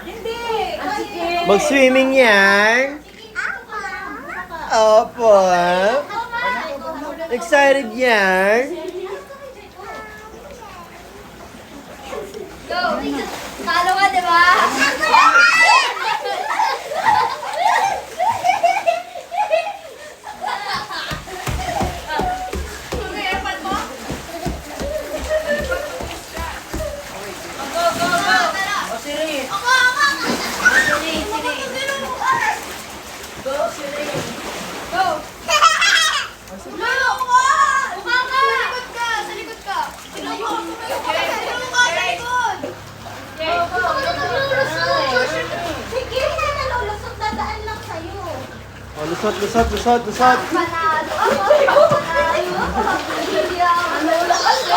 Hindi. Mag-swimming yan? Opo. Excited yan? Go. Talo ka, di ba? Oh, lusot, lusot, lusot, lusot. Panalo ako. Panalo. Hindi ako manalo kasi.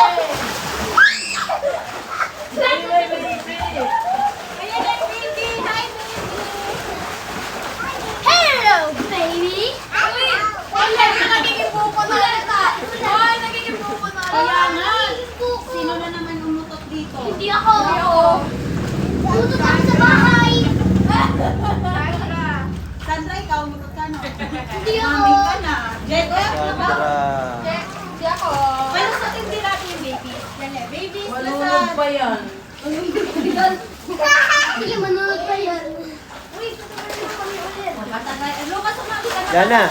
Hello, baby! Wala na nagiging buko na ata. Wala nagiging buko na ata. Kaya nga, sino na naman umutot dito? Hindi ako. Tutok ako sa bahay. Sandra, ikaw umutot ka, no? Hindi ako. Mami ka na. Jetta? Sandra. Hindi ako. Palusatin din natin yung baby. Yan eh, baby. Malulog pa yan. Sige, manonood pa yan. Lucas, umabi ka na. Yan na.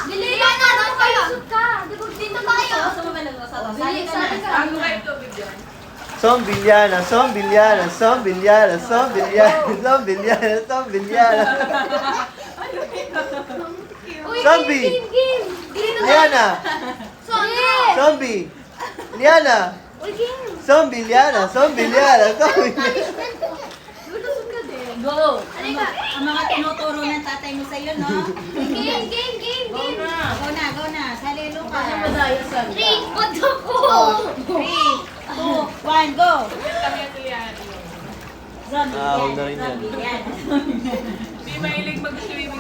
Bili ka na, nagpalusot ka. Di ba dito tayo? Gusto mo ba lang sa to? Bili ka na. Ano kayo tubig yan? Sombiliana, sombiliana, sombiliana, sombiliana, sombiliana, sombiliana. Uy, Zombie! game. Dito Liana! Zombie! Zombie! Liana! Uy, game. Zombie, Liana! Zombie, Liana! Zombie! Lulusot ka din. Go! Halika. Ang mga tinuturo ng tatay mo sa'yo, no? Game. Go na. Go na, go na. Sali, Lucas. Ano madaya sa? 3, bato ko. 3, 2, 1, go! Kami at yan. Zombie, Ah, huwag na rin yan. Zombie, yan. Hindi mahilig mag-swimming.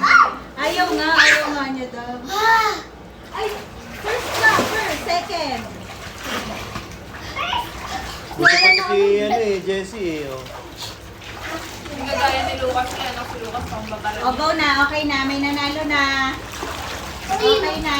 Ayaw nga niya daw. Ay, First na, first. Second. Gusto pa si Jessie eh. Oh. Hindi kagaya ni Lucas niya. Ano si Lucas pang babaran. O, go na. Okay na. May nanalo na. Okay na.